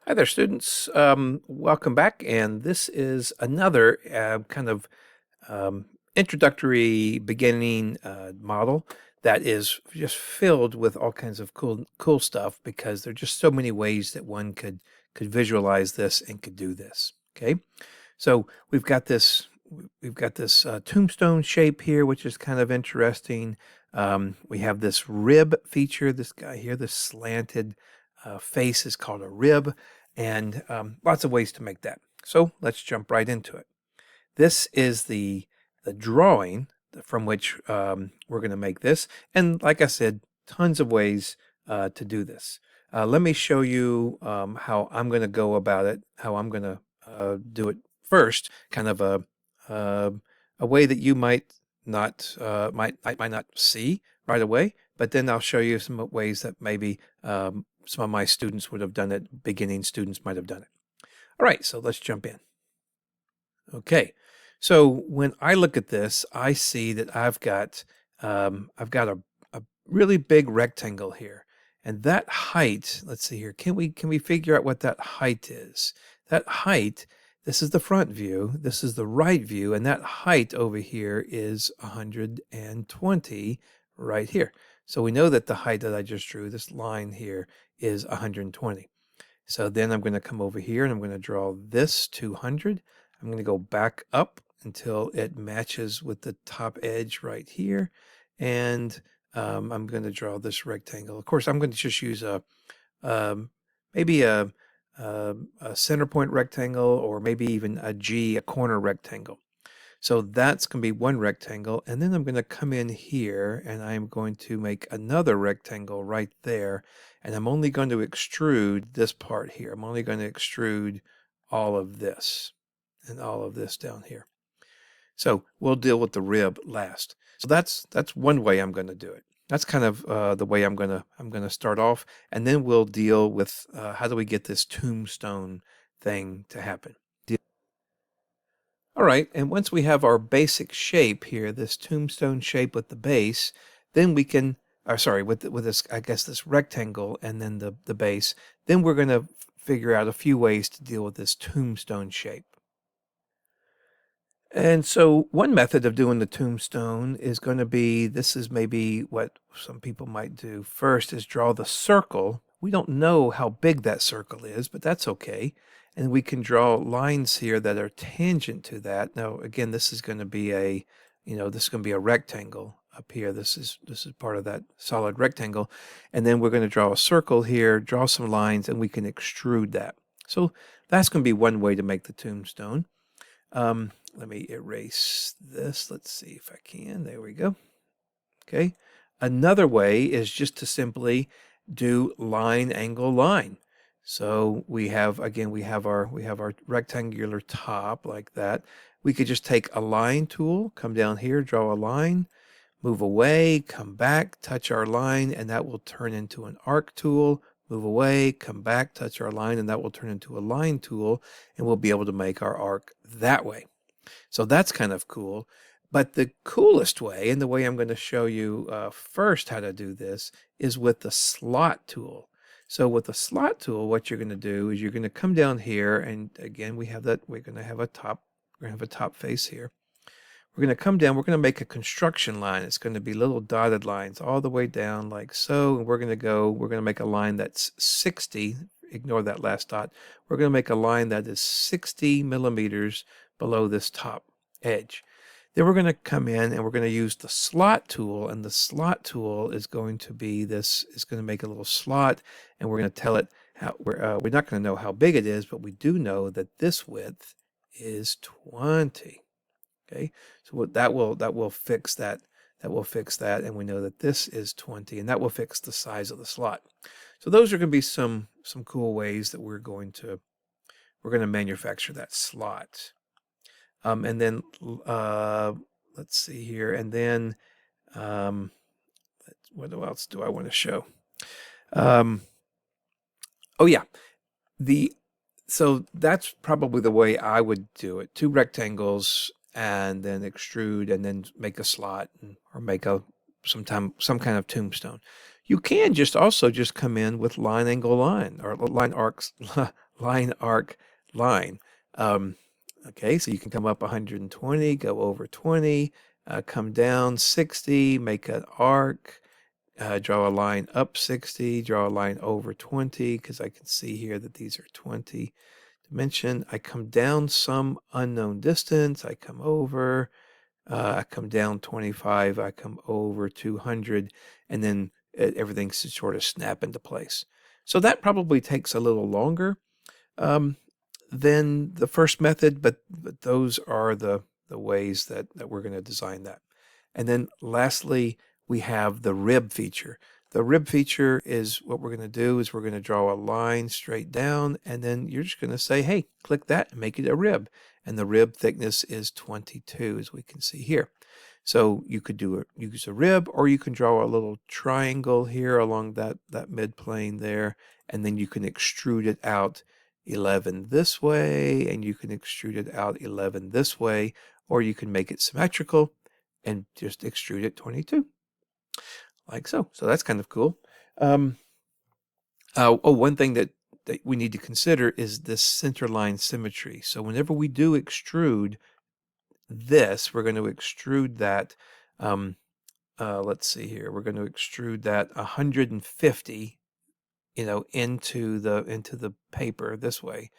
Hi there, students. Welcome back. And this is another kind of introductory beginning model that is just filled with all kinds of cool stuff because there are just so many ways that one could visualize this and could do this. Okay, so we've got this tombstone shape here, which is kind of interesting. We have this rib feature. This guy here, this slanted face is called a rib, and lots of ways to make that. So let's jump right into it. This is the drawing from which we're going to make this, and like I said, tons of ways to do this. Let me show you how I'm going to go about it, how I'm going to do it first, kind of uh, a way that you might not see right away, but then I'll show you some ways that maybe some of my students would have done it, beginning students might have done it. All right, so let's jump in. Okay, so when I look at this, I see that I've got a really big rectangle here, and that height. Let's see here. Can we figure out what that height is? That height. This is the front view. This is the right view, and that height over here is 120 right here. So we know that the height that I just drew, this line here, is 120. So then I'm going to come over here and I'm going to draw this 200. I'm going to go back up until it matches with the top edge right here. And I'm going to draw this rectangle. Of course, I'm going to just use maybe a center point rectangle, or maybe even a corner rectangle. So that's going to be one rectangle. And then I'm going to come in here and I'm going to make another rectangle right there. And I'm only going to extrude this part here. I'm only going to extrude all of this and all of this down here. So we'll deal with the rib last. So that's one way I'm going to do it. That's kind of the way I'm gonna start off, and then we'll deal with how do we get this tombstone thing to happen. All right, and once we have our basic shape here, this tombstone shape with the base, then we can, or sorry, with this, I guess this rectangle and then the base, then we're going to figure out a few ways to deal with this tombstone shape. And so one method of doing the tombstone is going to be, this is maybe what some people might do first, is draw the circle. We don't know how big that circle is, but that's okay. And we can draw lines here that are tangent to that. Now, again, this is going to be this is going to be a rectangle up here. This is part of that solid rectangle. And then we're going to draw a circle here, draw some lines, and we can extrude that. So that's going to be one way to make the tombstone. Let me erase this. Let's see if I can. There we go. Okay. Another way is just to simply do line, angle, line. So we have our rectangular top like that. We could just take a line tool, come down here, draw a line, move away, come back, touch our line, and that will turn into an arc tool. Move away, come back, touch our line, and that will turn into a line tool, and we'll be able to make our arc that way. So that's kind of cool. But the coolest way, and the way I'm going to show you first how to do this, is with the slot tool. So with the slot tool, what you're going to do is you're going to come down here, and again, we're going to have a top face here. We're going to come down, we're going to make a construction line. It's going to be little dotted lines all the way down like so. And we're going to make a line that's 60, ignore that last dot. We're going to make a line that is 60 millimeters below this top edge. Then we're going to come in and we're going to use the slot tool, and the slot tool is going to make a little slot, and we're going to tell it how, we're not going to know how big it is, but we do know that this width is 20. Okay, so that will fix that. That will fix that, and we know that this is 20, and that will fix the size of the slot. So those are going to be some cool ways that we're going to manufacture that slot. And then let's see here, and then what else do I want to show? Oh yeah, so that's probably the way I would do it. 2 rectangles, and then extrude, and then make a slot, or make some kind of tombstone. You can just also just come in with line angle line or line arcs, line arc line. Okay, so you can come up 120, go over 20, come down 60, make an arc, draw a line up 60, draw a line over 20, because I can see here that these are 20 dimension. I come down some unknown distance, I come over, I come down 25, I come over 200, and then everything should sort of snap into place. So that probably takes a little longer um, than the first method, but those are the ways that we're going to design that. And then lastly, we have the rib feature. The rib feature is what we're going to do is we're going to draw a line straight down, and then you're just going to say, hey, click that and make it a rib. And the rib thickness is 22, as we can see here. So you could use a rib, or you can draw a little triangle here along that mid plane there, and then you can extrude it out 11 this way, and you can extrude it out 11 this way, or you can make it symmetrical and just extrude it 22, like so. So that's kind of cool. One thing that we need to consider is this center line symmetry. So whenever we do extrude this, we're going to extrude that, let's see here, we're going to extrude that 150, into the paper this way.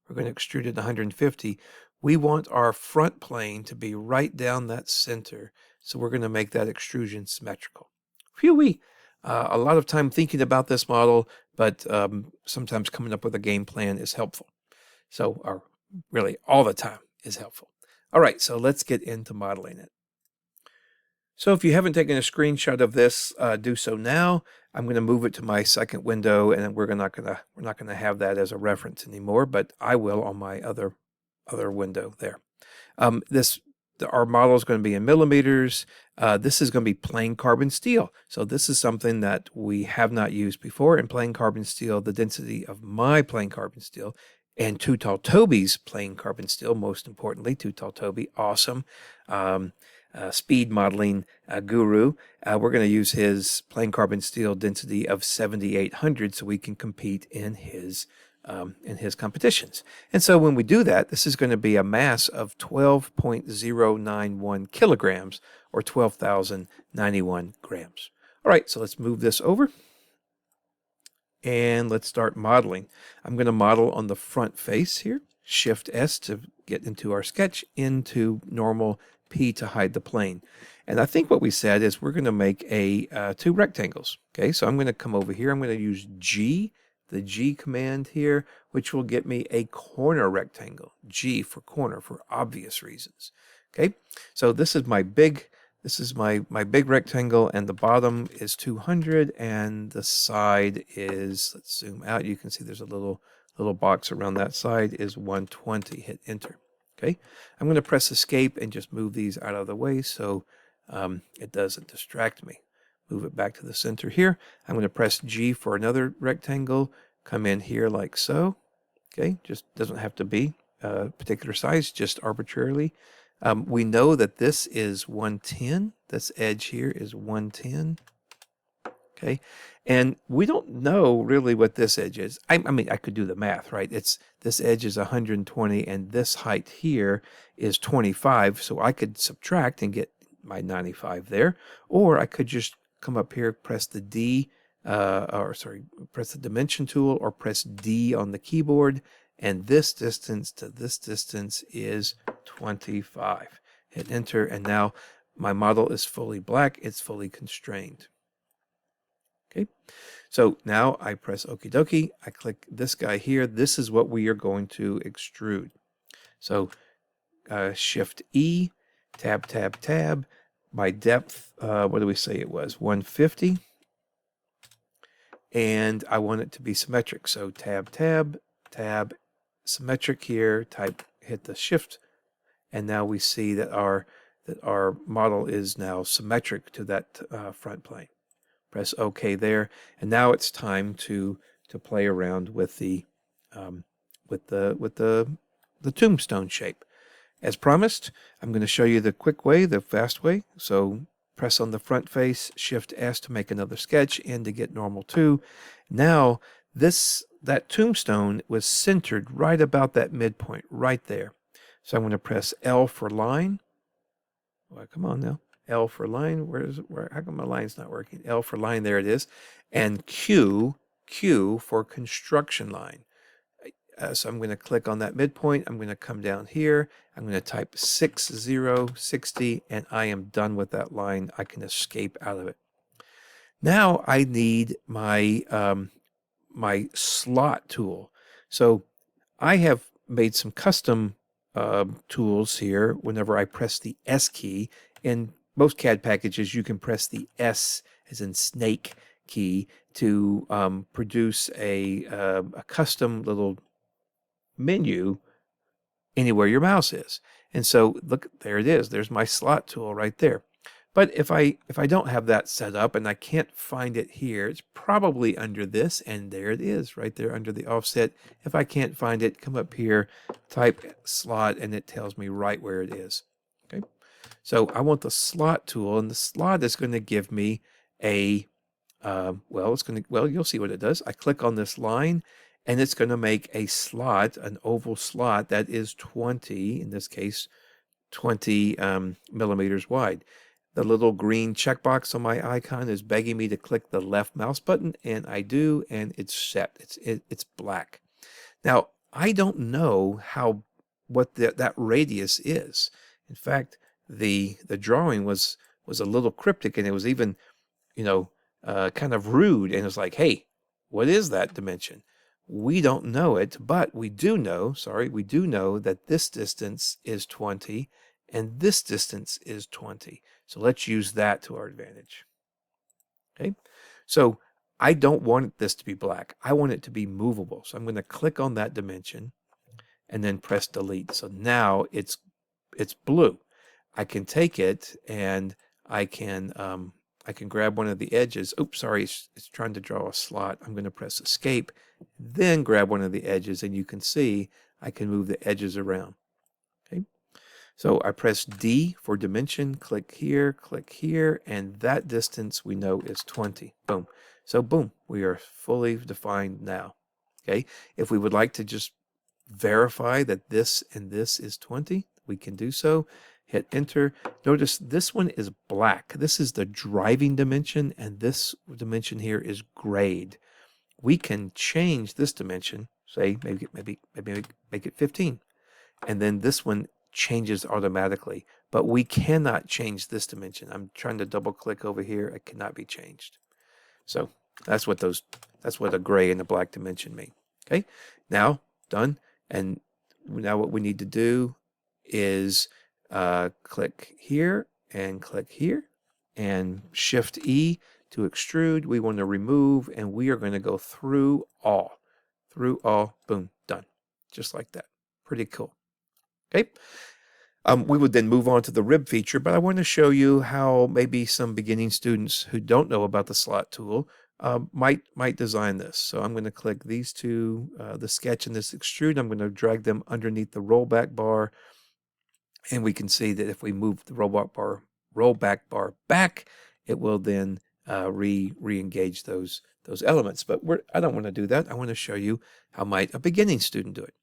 We're going to extrude it 150. We want our front plane to be right down that center, so we're going to make that extrusion symmetrical. Phew-wee! A lot of time thinking about this model, but sometimes coming up with a game plan is helpful. So, or really all the time is helpful. All right, so let's get into modeling it. So if you haven't taken a screenshot of this, do so now. I'm going to move it to my second window, and we're not going to have that as a reference anymore, but I will on my other window there. Our model is going to be in millimeters. This is going to be plain carbon steel. So this is something that we have not used before. In plain carbon steel, the density of my plain carbon steel and Too Tall Toby's plain carbon steel, most importantly, Too Tall Toby, awesome. Speed modeling guru. We're going to use his plain carbon steel density of 7,800 so we can compete in his competitions. And so when we do that, this is going to be a mass of 12.091 kilograms, or 12,091 grams. All right, so let's move this over and let's start modeling. I'm going to model on the front face here. Shift S to get into our sketch, into normal, P to hide the plane. And I think what we said is we're going to make two rectangles. Okay, so I'm going to come over here. I'm going to use G, the G command here, which will get me a corner rectangle. G for corner, for obvious reasons. Okay, so this is my big rectangle, and the bottom is 200, and the side is, let's zoom out. You can see there's a little box around that side is 120. Hit enter. Okay, I'm going to press escape and just move these out of the way so it doesn't distract me. Move it back to the center here. I'm going to press G for another rectangle, come in here like so. Okay, just doesn't have to be a particular size, just arbitrarily. We know that this is 110. This edge here is 110. Okay, and we don't know really what this edge is. I mean, I could do the math, right? This edge is 120, and this height here is 25, so I could subtract and get my 95 there, or I could just come up here, press the press the dimension tool, or press D on the keyboard, and this distance to this distance is 25. Hit enter, and now my model is fully black. It's fully constrained. Okay, so now I press okie dokie. I click this guy here. This is what we are going to extrude. So Shift E, tab, tab, tab. My depth, what do we say it was? 150. And I want it to be symmetric. So tab, tab, tab, symmetric here. Hit the Shift, and now we see that our model is now symmetric to that front plane. Press OK there, and now it's time to play around with the tombstone shape. As promised, I'm going to show you the quick way, the fast way. So press on the front face, Shift S to make another sketch and to get normal to. Now that tombstone was centered right about that midpoint right there. So I'm going to press L for line. Well, come on now. L for line. How come my line's not working? L for line, there it is. And Q for construction line. So I'm going to click on that midpoint. I'm going to come down here. I'm going to type 6060, and I am done with that line. I can escape out of it. Now I need my my slot tool. So I have made some custom tools here. Whenever I press the S key, in most CAD packages you can press the S as in snake key to produce a custom little menu anywhere your mouse is. And so look, there it is. There's my slot tool right there. But if I don't have that set up and I can't find it here, it's probably under this, and there it is right there under the offset. If I can't find it, come up here, type slot, and it tells me right where it is. Okay, so I want the slot tool, and the slot is going to give me a well, you'll see what it does. I click on this line, and it's going to make a slot, an oval slot that is 20, in this case, 20 millimeters wide. The little green checkbox on my icon is begging me to click the left mouse button, and I do, and it's set. It's black. Now, I don't know what that radius is. In fact, the drawing was a little cryptic, and it was even, kind of rude, and it was like, hey, what is that dimension? We don't know it, but we do know that this distance is 20 and this distance is 20. So let's use that to our advantage. Okay, so I don't want this to be black. I want it to be movable. So I'm going to click on that dimension and then press delete. So now it's blue. I can take it and I can grab one of the edges. Oops, sorry, it's trying to draw a slot. I'm going to press escape, then grab one of the edges, and you can see I can move the edges around. Okay, so I press D for dimension, click here, and that distance we know is 20. Boom. So boom, we are fully defined now. Okay, if we would like to just verify that this and this is 20, we can do so. Hit enter. Notice this one is black. This is the driving dimension, and this dimension here is grayed. We can change this dimension, say maybe make it 15, and then this one changes automatically. But we cannot change this dimension. I'm trying to double click over here. It cannot be changed. So that's what a gray and a black dimension mean. Okay, now done. And now what we need to do is click here and Shift E to extrude. We want to remove, and we are going to go through all, boom, done. Just like that. Pretty cool. Okay. We would then move on to the rib feature, but I want to show you how maybe some beginning students who don't know about the slot tool might design this. So I'm going to click these two, the sketch and this extrude. I'm going to drag them underneath the rollback bar, and we can see that if we move the rollback bar back, it will then re-engage those elements. But I don't want to do that. I want to show you how might a beginning student do it.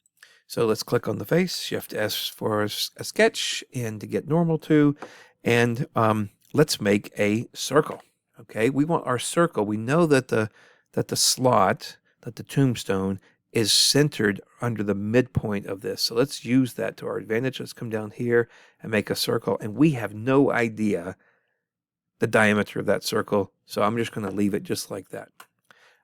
So let's click on the face, Shift S for a sketch, and to get normal to, and let's make a circle. Okay, we want our circle. We know that the slot, that the tombstone is centered under the midpoint of this. So let's use that to our advantage. Let's come down here and make a circle, and we have no idea the diameter of that circle, so I'm just going to leave it just like that.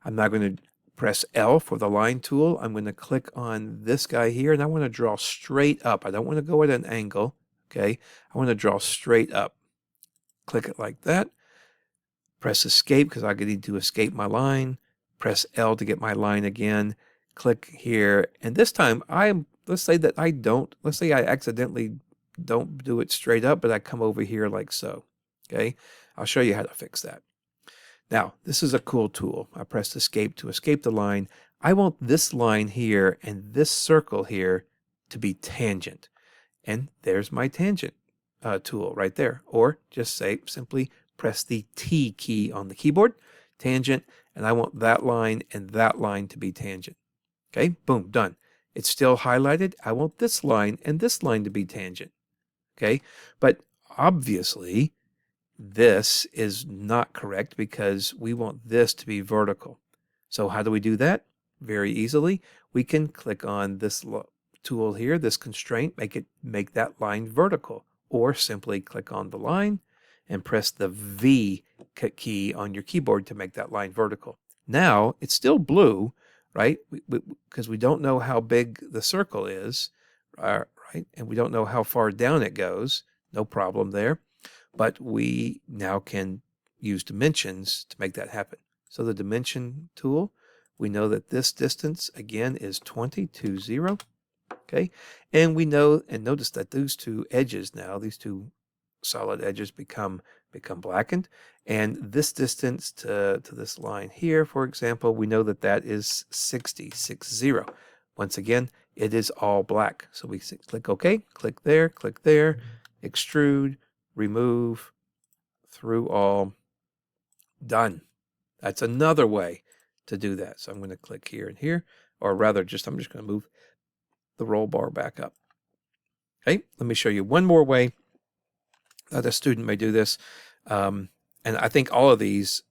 I'm now going to press L for the line tool. I'm going to click on this guy here, and I want to draw straight up. I don't want to go at an angle, okay? I want to draw straight up. Click it like that. Press escape because I need to escape my line. Press L to get my line again. Click here, and this time let's say I accidentally don't do it straight up, but I come over here like so. Okay, I'll show you how to fix that. Now, this is a cool tool. I pressed escape to escape the line. I want this line here and this circle here to be tangent. And there's my tangent. tool right there. Or just say simply press the T key on the keyboard, tangent, and I want that line and that line to be tangent. Okay, boom, done. It's still highlighted. I want this line and this line to be tangent. Okay, but obviously this is not correct because we want this to be vertical. So how do we do that? Very easily. We can click on this tool here, this constraint, make that line vertical, or simply click on the line and press the V key on your keyboard to make that line vertical. Now it's still blue, right? Because we don't know how big the circle is, right? And we don't know how far down it goes. No problem there. But we now can use dimensions to make that happen. So the dimension tool, we know that this distance again is 20, okay? And we know, and notice that those two edges now, these two solid edges become blackened. And this distance to this line here, for example, we know that that is 60. Once again, it is all black. So we click OK, click there, extrude, remove, through all, done. That's another way to do that. So I'm going to click here and here, or rather I'm just going to move the roll bar back up. Okay, let me show you one more way that a student may do this. And I think all of these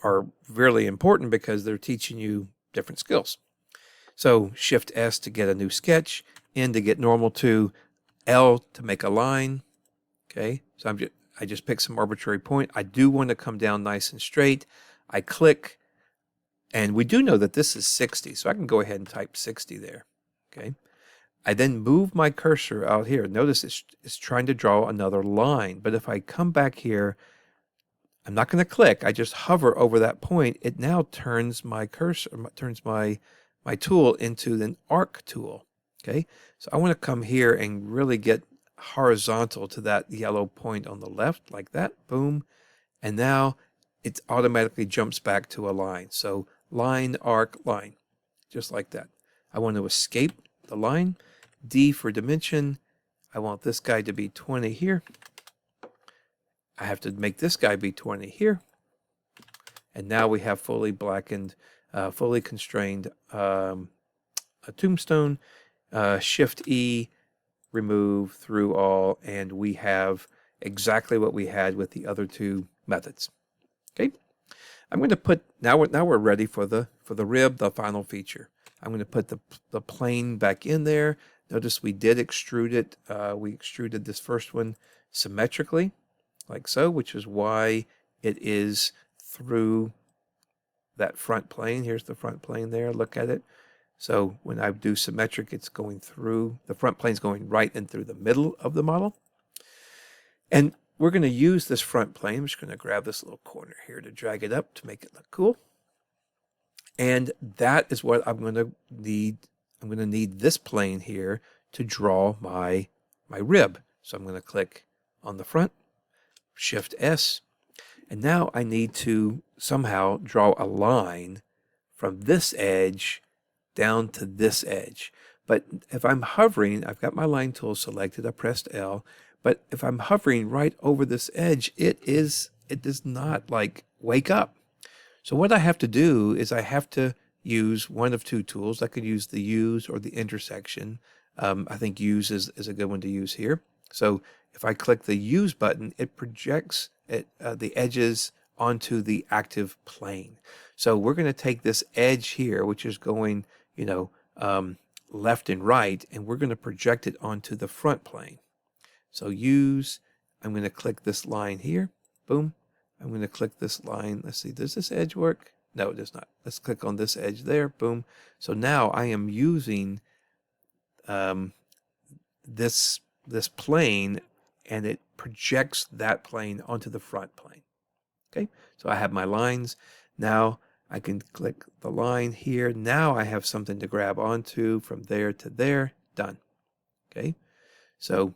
are really important because they're teaching you different skills. So Shift S to get a new sketch, N to get normal to, L to make a line. Okay, so I just pick some arbitrary point. I do want to come down nice and straight. I click, and we do know that this is 60, so I can go ahead and type 60 there. Okay, I then move my cursor out here. Notice it's trying to draw another line, but if I come back here, I'm not going to click. I just hover over that point. It now turns my cursor, turns my tool into an arc tool. Okay, so I want to come here and really get horizontal to that yellow point on the left, like that, boom, and now it automatically jumps back to a line. So line, arc, line, just like that. I want to escape the line, D for dimension. I want this guy to be 20 here. I have to make this guy be 20 here, and now we have fully blackened, fully constrained a tombstone. Shift E, remove, through all, and we have exactly what we had with the other two methods. Okay, I'm going to put, now we're ready for the rib, the final feature. I'm going to put the plane back in there. Notice we did extrude it. We extruded this first one symmetrically, like so, which is why it is through that front plane. Here's the front plane there. Look at it. So when I do symmetric, it's going through, the front plane's going right in through the middle of the model. And we're going to use this front plane. I'm just going to grab this little corner here to drag it up to make it look cool. And that is what I'm going to need. I'm going to need this plane here to draw my rib. So I'm going to click on the front, Shift S, and now I need to somehow draw a line from this edge down to this edge. But if I'm hovering, I've got my line tool selected, I pressed L, but if I'm hovering right over this edge, it does not like wake up. So what I have to do is I have to use one of two tools. I could use the use or the intersection. I think use is a good one to use here. So if I click the use button, it projects the edges onto the active plane. So we're going to take this edge here, which is going, left and right, and we're going to project it onto the front plane. So use, I'm going to click this line here, boom. I'm going to click this line. Let's see, does this edge work? No, it does not. Let's click on this edge there, boom. So now I am using this plane, and it projects that plane onto the front plane. Okay, so I have my lines. Now I can click the line here. Now I have something to grab onto from there to there. Done. Okay, so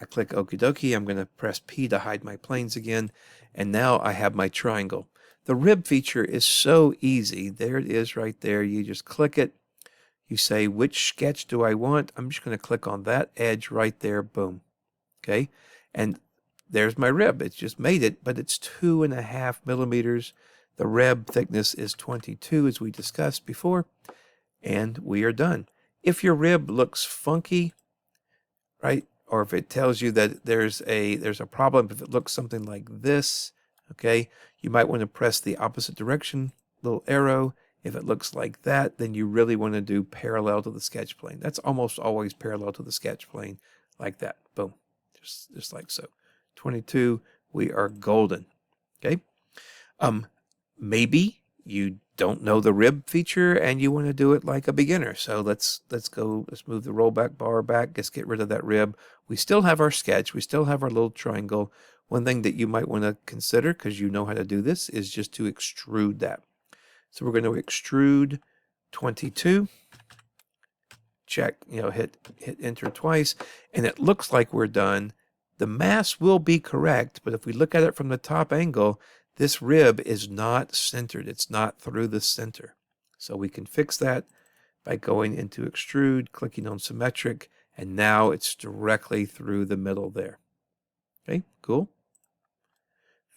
I click okie dokie. I'm going to press P to hide my planes again. And now I have my triangle. The rib feature is so easy. There it is right there. You just click it. You say, which sketch do I want? I'm just going to click on that edge right there. Boom. Okay. And there's my rib. It's just made it, but it's 2.5 millimeters. The rib thickness is 22, as we discussed before, and we are done. If your rib looks funky, right, or if it tells you that there's a problem, if it looks something like this, okay, you might want to press the opposite direction, little arrow. If it looks like that, then you really want to do parallel to the sketch plane. That's almost always parallel to the sketch plane, like that. Boom, just like so. 22, we are golden. Okay. Maybe you don't know the rib feature and you want to do it like a beginner. So let's move the rollback bar back. Let's get rid of that rib. We still have our sketch. We still have our little triangle. One thing that you might want to consider, because you know how to do this, is just to extrude that. So we're going to extrude 22. Check, hit enter twice, and it looks like we're done. The mass will be correct, but if we look at it from the top angle, this rib is not centered. It's not through the center. So we can fix that by going into extrude, clicking on symmetric, and now it's directly through the middle there. Okay, cool.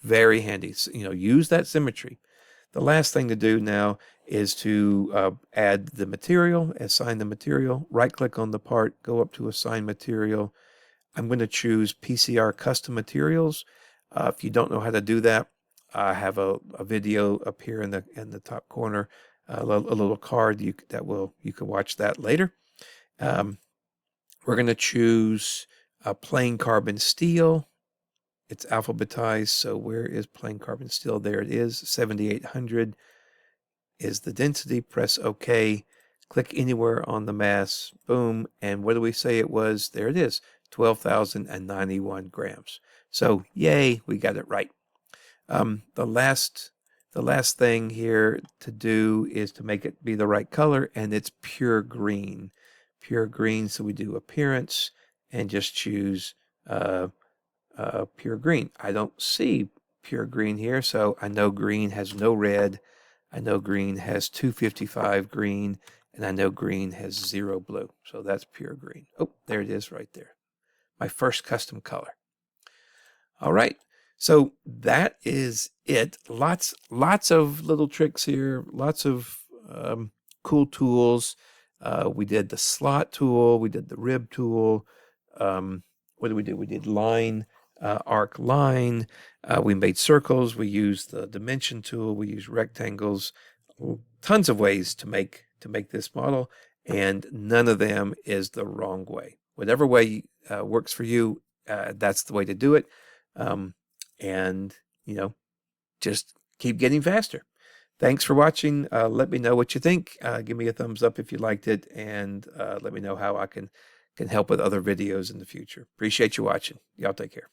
Very handy. So, use that symmetry. The last thing to do now is to add the material, assign the material, right-click on the part, go up to Assign Material. I'm going to choose PCR Custom Materials. If you don't know how to do that, I have a video up here in the top corner, a little card you can watch that later. We're going to choose plain carbon steel. It's alphabetized, so where is plain carbon steel? There it is. 7800 is the density. Press OK. Click anywhere on the mass. Boom. And what do we say it was? There it is. 12,091 grams. So yay, we got it right. The last thing here to do is to make it be the right color, and it's pure green. Pure green. So we do appearance and just choose pure green. I don't see pure green here, so I know green has no red. I know green has 255 green, and I know green has 0 blue. So that's pure green. Oh, there it is right there. My first custom color. All right. So that is it. Lots of little tricks here. Lots of cool tools. We did the slot tool. We did the rib tool. What did we do? We did line, arc line. We made circles. We used the dimension tool. We used rectangles. Tons of ways to make this model, and none of them is the wrong way. Whatever way works for you, that's the way to do it. And just keep getting faster. Thanks for watching. Let me know what you think. Give me a thumbs up if you liked it, and let me know how I can help with other videos in the future. Appreciate you watching. Y'all take care.